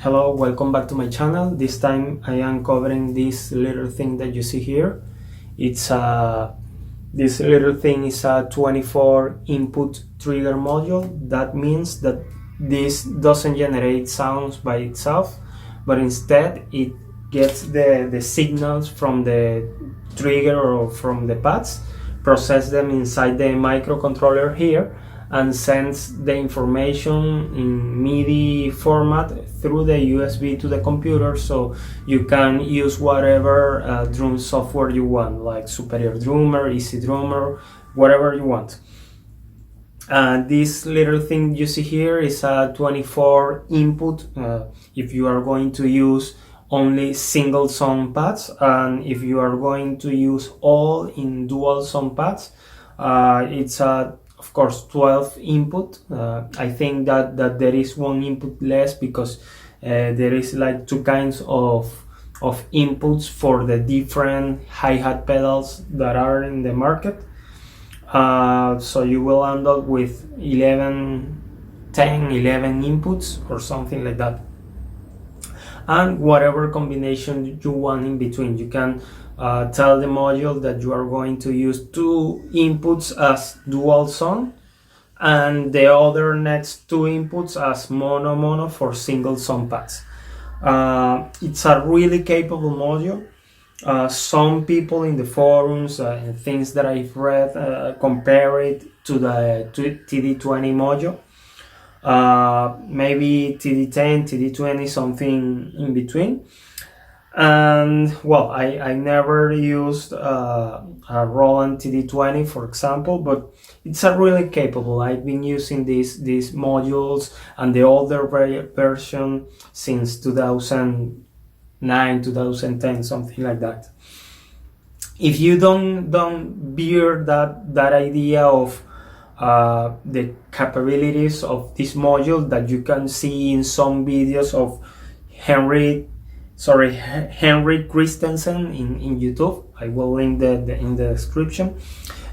Hello, welcome back to my channel. This time I am covering this little thing that you see here. It's this little thing is a 24 input trigger module. That means that this doesn't generate sounds by itself, but instead it gets the signals from the trigger or from the pads, process them inside the microcontroller here, and sends the information in MIDI format through the USB to the computer, so you can use whatever drum software you want, like Superior Drummer, Easy Drummer, whatever you want. This little thing you see here is a 24 input if you are going to use only single sound pads, and if you are going to use all in dual sound pads, it's a of course 12 input. I think that there is one input less because there is like two kinds of inputs for the different hi-hat pedals that are in the market. So you will end up with 11 inputs or something like that, and whatever combination you want in between. You can tell the module that you are going to use two inputs as dual sound and the other next two inputs as mono for single sound pads. It's a really capable module. Some people in the forums and things that I've read compare it to the TD20 module. Maybe TD10, TD20, something in between. And well, I never used a Roland TD20, for example, but it's a really capable. I've been using these modules and the older version since 2009, 2010, something like that. If you don't bear that idea of the capabilities of this module that you can see in some videos of Henry Christensen in YouTube. I will link in the description.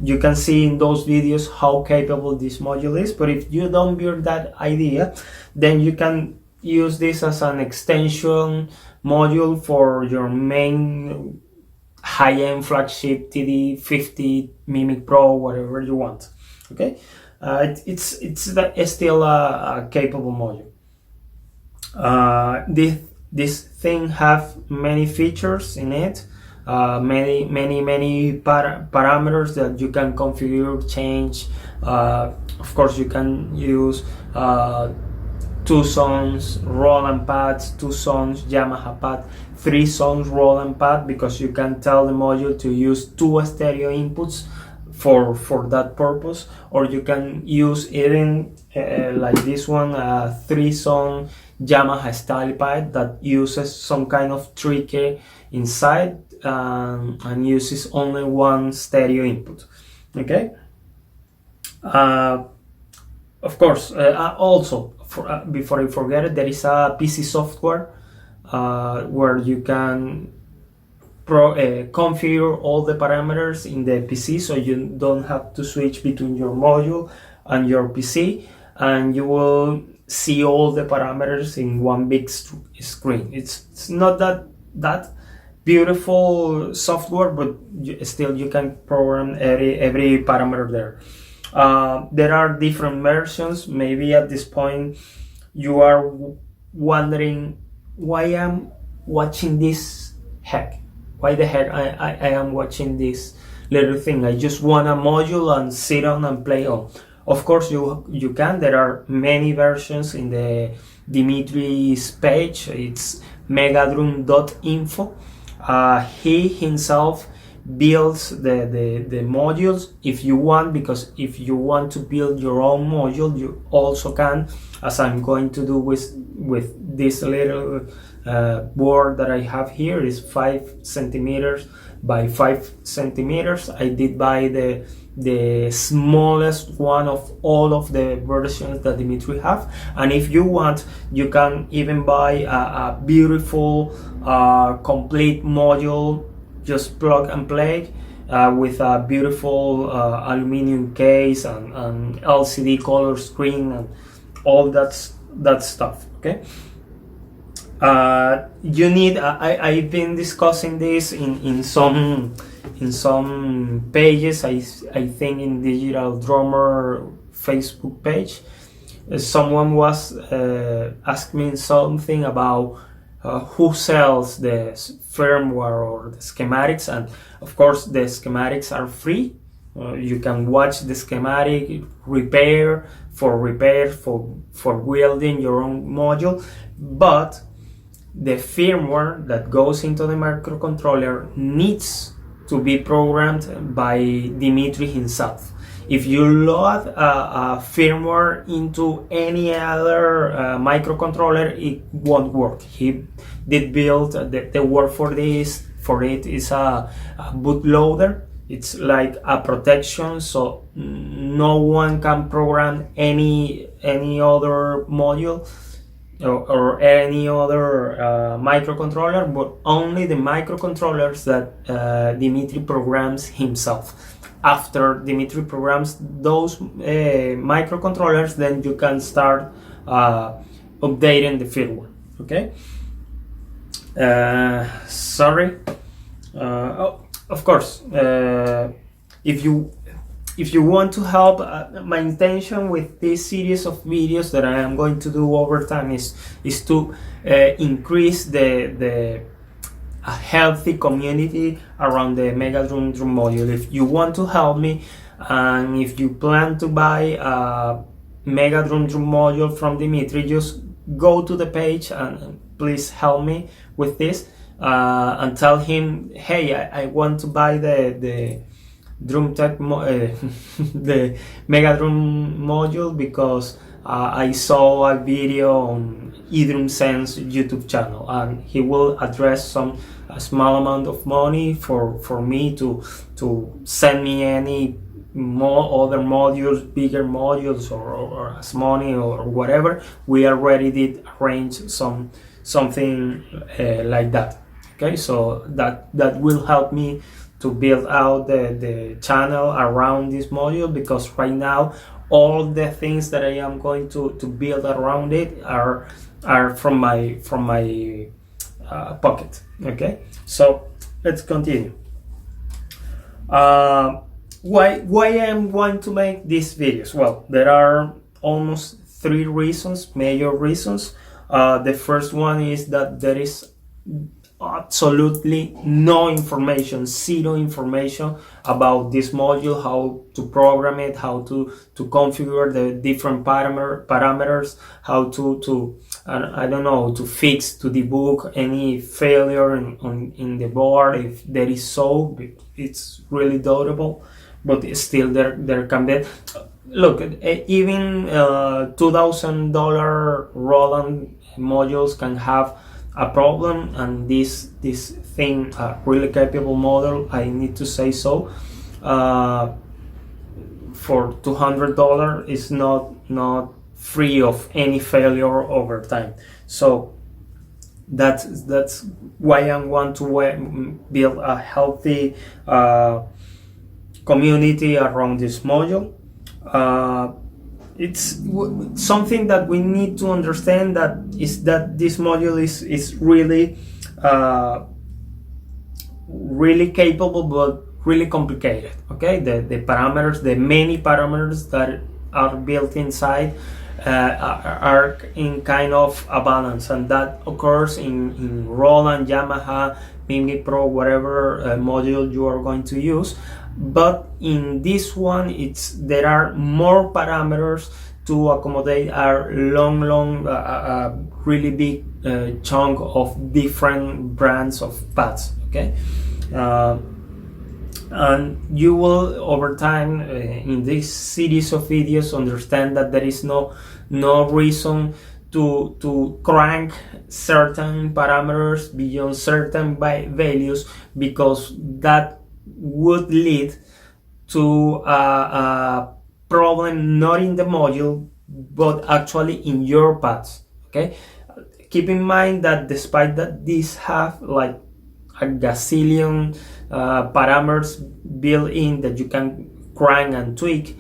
You can see in those videos how capable this module is. But if you don't bear that idea, then you can use this as an extension module for your main high-end flagship TD50, Mimic Pro, whatever you want. Okay, it's still a capable module. This thing have many features in it, many parameters that you can configure, change. Of course, you can use 2 songs Roland pads, 2 songs Yamaha pad, 3 songs Roland pad, because you can tell the module to use 2 stereo inputs for that purpose, or you can use even like this one, 3 song Yamaha style pad that uses some kind of tricky inside and uses only 1 stereo input. Okay. Of course, also before I forget it, there is a PC software where you can configure all the parameters in the PC, so you don't have to switch between your module and your PC, and you will see all the parameters in one big screen. It's not that beautiful software, but still you can program every parameter there. There are different versions. Maybe at this point you are wondering why I'm watching this heck. Why the heck I am watching this little thing? I just want a module and sit on and play on. Of course you can. There are many versions in the Dimitri's page. It's megadrum.info. He himself builds the modules if you want, because if you want to build your own module, you also can, as I'm going to do with this little board that I have here. Is 5 centimeters by 5 centimeters. I did buy the smallest one of all of the versions that Dimitri have, and if you want, you can even buy a beautiful complete module, just plug and play, with a beautiful aluminum case and LCD color screen and all that stuff. Okay. You need. I've been discussing this in some pages. I think in Digital Drummer Facebook page, someone was asking me something about who sells the firmware or the schematics, and of course the schematics are free. You can watch the schematic, repair for wielding your own module, but the firmware that goes into the microcontroller needs to be programmed by Dimitri himself. If you load a firmware into any other microcontroller, it won't work. He did build the word for this. For it is a bootloader. It's like a protection, so no one can program any other module or any other microcontroller, but only the microcontrollers that Dimitri programs himself. After Dimitri programs those microcontrollers, then you can start updating the firmware. Okay. Sorry. Of course, if you want to help, my intention with this series of videos that I am going to do over time is to increase the a healthy community around the Megadrum drum module. If you want to help me, and if you plan to buy a Megadrum drum module from Dimitri, just go to the page and please help me with this. And tell him, hey, I want to buy the drum tech the Megadrum module because I saw a video on eDrum Sense YouTube channel, and he will address a small amount of money for me to send me any more other modules, bigger modules, or as money or whatever. We already did arrange something like that. Okay, so that will help me to build out the channel around this module, because right now all the things that I am going to build around it are from my pocket. Okay, so let's continue. Why I am going to make these videos? Well, there are almost 3 reasons, major reasons. The first one is that there is absolutely no information, zero information about this module, how to program it, how to configure the different parameters, how to I don't know, to fix, to debug any failure in the board. If there is so, it's really doubtable, but still there can be. Look, even $2,000 Roland modules can have a problem, and this thing, really capable model, I need to say so, for $200 is not free of any failure over time. So that's why I want to build a healthy community around this module. It's something that we need to understand, that this module is really really capable, but really complicated. Okay, the parameters, the many parameters that are built inside are in kind of a balance, and that occurs in Roland, Yamaha, Mimi Pro, whatever module you are going to use. But in this one, there are more parameters to accommodate our long, really big chunk of different brands of pads. Okay, and you will over time in this series of videos understand that there is no reason to crank certain parameters beyond certain values, because that would lead to a problem not in the module but actually in your pads. Okay, keep in mind that despite that these have like a gazillion parameters built in that you can crank and tweak,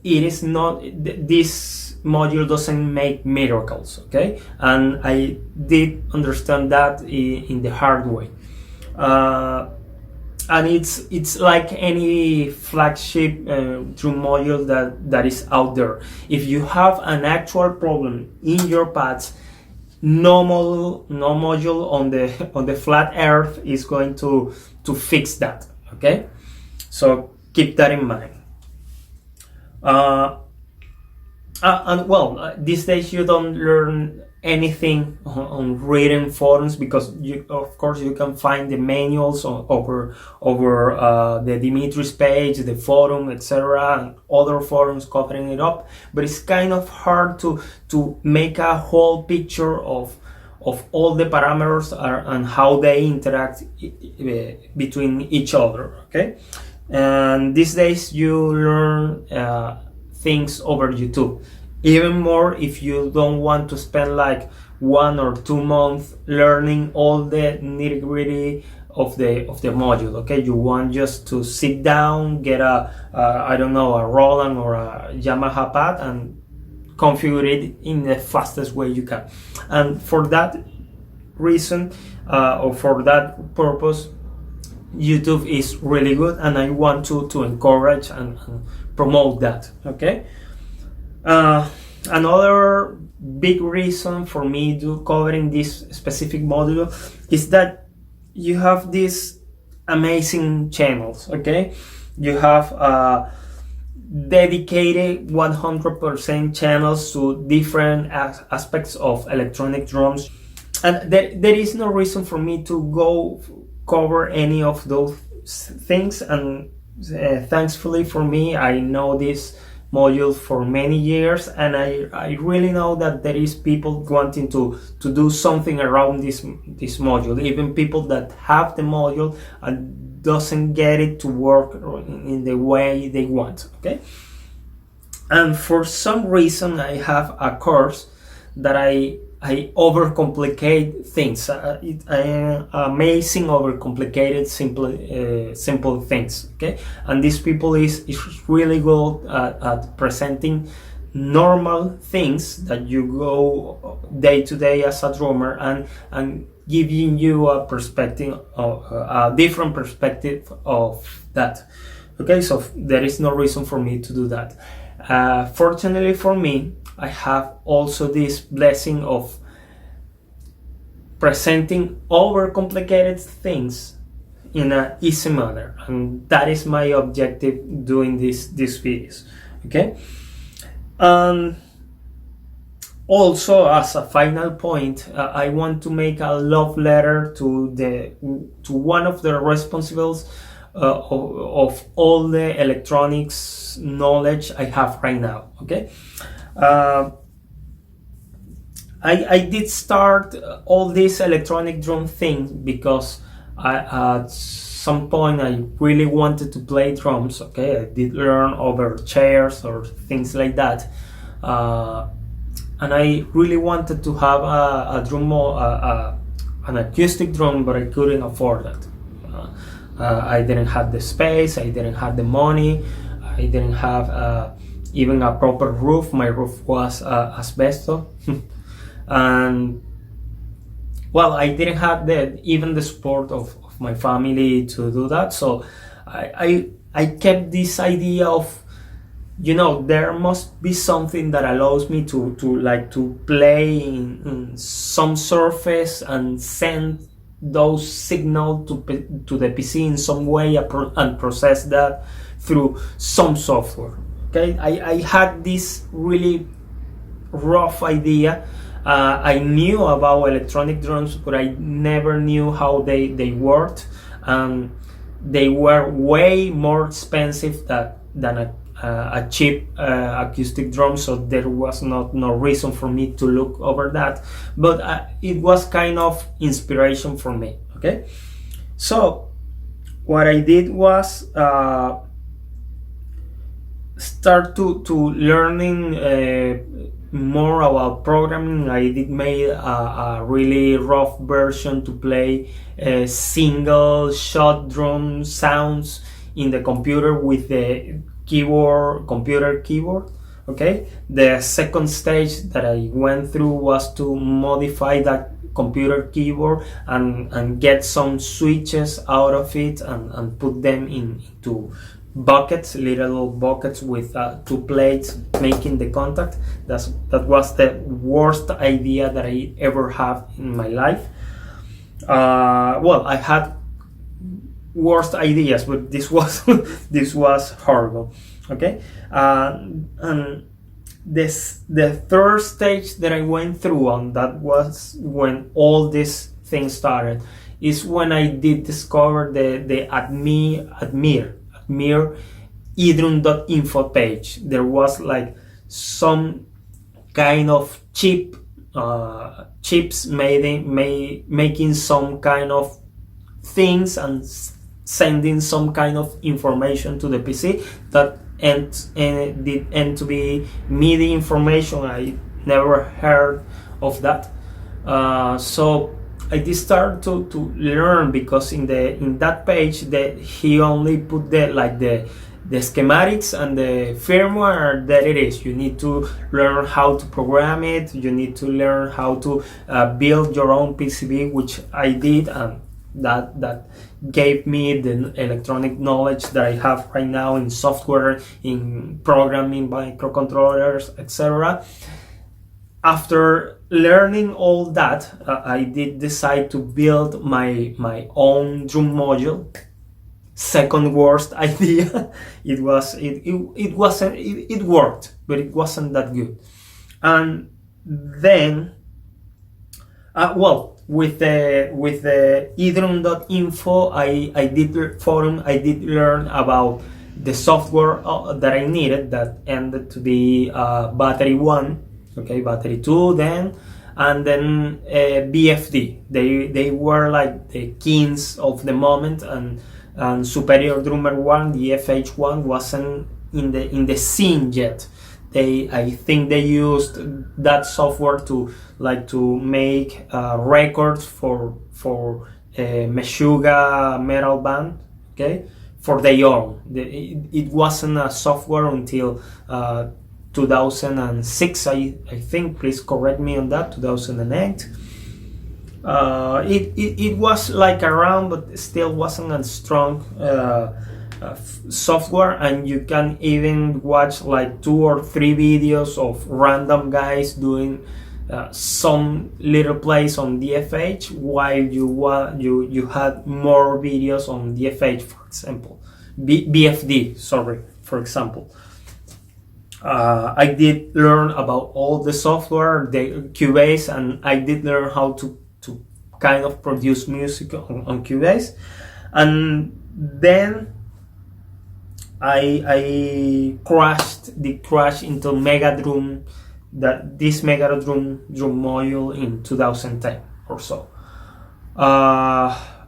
it is not, this module doesn't make miracles, okay? And I did understand that in the hard way. And it's like any flagship drum module that is out there. If you have an actual problem in your pads, no module on the flat earth is going to fix that, okay? So keep that in mind. And well, these days you don't learn anything on reading forums, because of course you can find the manuals over the Dimitri's page, the forum, etc., and other forums covering it up. But it's kind of hard to make a whole picture of all the parameters and how they interact between each other. Okay, and these days you learn things over YouTube. Even more if you don't want to spend like 1 or 2 months learning all the nitty-gritty of the module. Okay, you want just to sit down, get a Roland or a Yamaha pad and configure it in the fastest way you can. And for that reason, or for that purpose, YouTube is really good, and I want to encourage and promote that. Okay. Another big reason for me to covering this specific module is that you have these amazing channels. Okay, you have dedicated 100% channels to different aspects of electronic drums, and there is no reason for me to go cover any of those things. And thankfully for me, I know this module for many years, and I really know that there is people wanting to do something around this module, even people that have the module and doesn't get it to work in the way they want. Okay, and for some reason I have a course that I overcomplicate things. Amazing overcomplicated simple things. Okay, and these people is really good at presenting normal things that you go day to day as a drummer, and giving you a perspective of a different perspective of that. Okay, so there is no reason for me to do that. Fortunately for me, I have also this blessing of presenting overcomplicated things in an easy manner, and that is my objective doing these videos. Okay, also as a final point, I want to make a love letter to one of the responsibles of all the electronics knowledge I have right now. Okay. I did start all this electronic drum thing because at some point I really wanted to play drums. Okay, I did learn over chairs or things like that, and I really wanted to have a drum, an acoustic drum, but I couldn't afford it. I didn't have the space, I didn't have the money, I didn't have even a proper roof. My roof was asbestos. And well, I didn't have even the support of my family to do that. So I kept this idea of, there must be something that allows me to play in some surface and send those signals to the PC in some way and process that through some software. Okay, I had this really rough idea. I knew about electronic drums, but I never knew how they worked. They were way more expensive than a cheap acoustic drum, so there was no reason for me to look over that. But it was kind of inspiration for me. Okay, so what I did was start to learning more about programming. I did made a really rough version to play single shot drum sounds in the computer with the computer keyboard. Okay, the second stage that I went through was to modify that computer keyboard and get some switches out of it and put them into buckets, little buckets with two plates making the contact. That was the worst idea that I ever had in my life. Well, I had worst ideas, but this was this was horrible. Okay, and the third stage that I went through, and that was when all this thing started, is when I did discover the admir idrum.info page. There was like some kind of chips making some kind of things and sending some kind of information to the PC that did end to be MIDI information. I never heard of that. So I did start to learn, because in that page that he only put the schematics and the firmware. That it is. You need to learn how to program it. You need to learn how to build your own PCB, which I did, and that gave me the electronic knowledge that I have right now in software, in programming, microcontrollers, etc. After learning all that, I did decide to build my own drum module. Second worst idea. It worked, but it wasn't that good. And then with the idrum.info, I did learn about the software that I needed, that ended to be battery 1, okay, battery 2 then, and then BFD. They were like the kings of the moment, and Superior Drummer 1, the FH1, wasn't in the scene yet. I think they used that software to make records for Meshuggah metal band, okay, for their own. It wasn't a software until 2006, I think. Please correct me on that. 2008. It was like around, but still wasn't a strong software, and you can even watch like 2 or 3 videos of random guys doing some little plays on DFH, while you had more videos on DFH, for example, BFD, sorry, for example. I did learn about all the software, the Cubase, and I did learn how to kind of produce music on Cubase. And then I crashed into Megadrum, this Megadrum drum module in 2010 or so.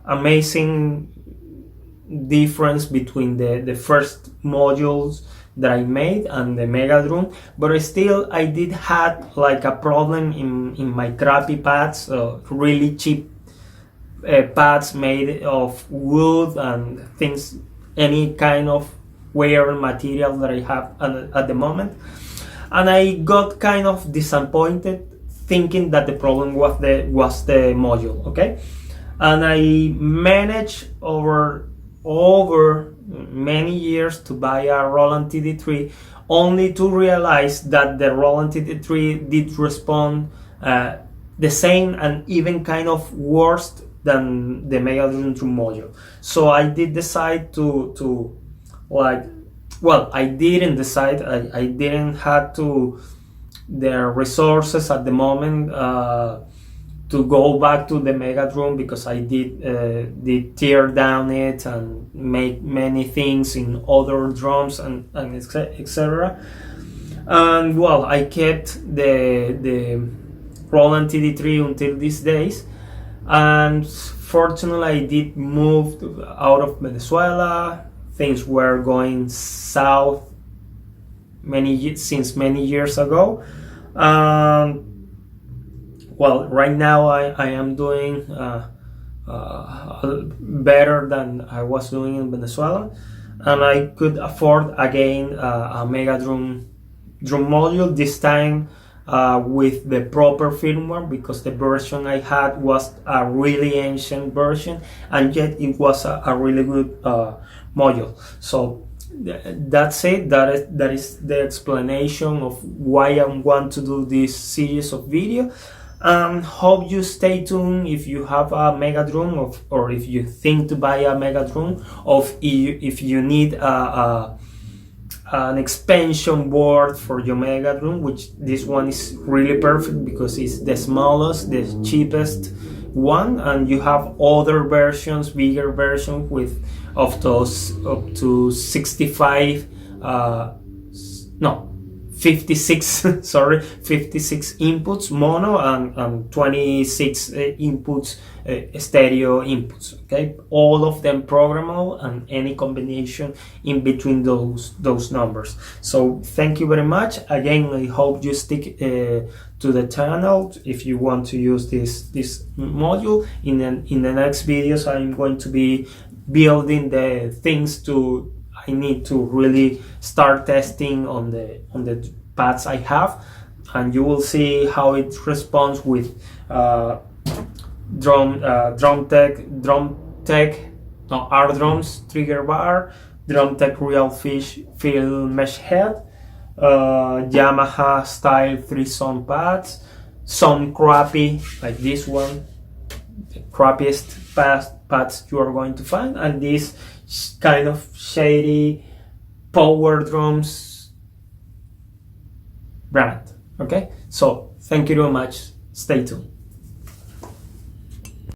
Amazing difference between the first modules that I made and the Megadrum, but still I did had like a problem in my crappy pads, really cheap pads made of wood and things, any kind of weird material that I have at the moment. And I got kind of disappointed, thinking that the problem was the module, okay? And I managed over many years to buy a Roland TD3, only to realize that the Roland TD3 did respond the same and even kind of worse than the Megadrum drum module. So I did decide to I didn't decide. I didn't have the resources at the moment to go back to the Megadrum, because I did tear down it and make many things in other drums and etc. And well, I kept the Roland TD3 until these days. And fortunately, I did move out of Venezuela. Things were going south since many years ago. Well, right now I am doing better than I was doing in Venezuela, and I could afford again a Megadrum drum module, this time with the proper firmware, because the version I had was a really ancient version, and yet it was a really good module. So that's it. That is the explanation of why I want to do this series of video. Hope you stay tuned if you have a Megadrum, or if you think to buy a Megadrum, or if you need an expansion board for your Megadrum, which this one is really perfect because it's the smallest, the cheapest one, and you have other versions, bigger versions with of those up to 65 56 sorry, 56 inputs mono, and 26 inputs stereo inputs. Okay, all of them programmable, and any combination in between those numbers. So thank you very much again. I hope you stick to the channel if you want to use this module. In the next videos, I'm going to be building the things I need to really start testing on the pads I have, and you will see how it responds with R drums trigger bar, DrumTech Real Fill Mesh Head, Yamaha style 3-zone pads, some crappy like this one, the crappiest pads you are going to find, and this kind of shady power drums brand. Okay, so thank you very much. Stay tuned.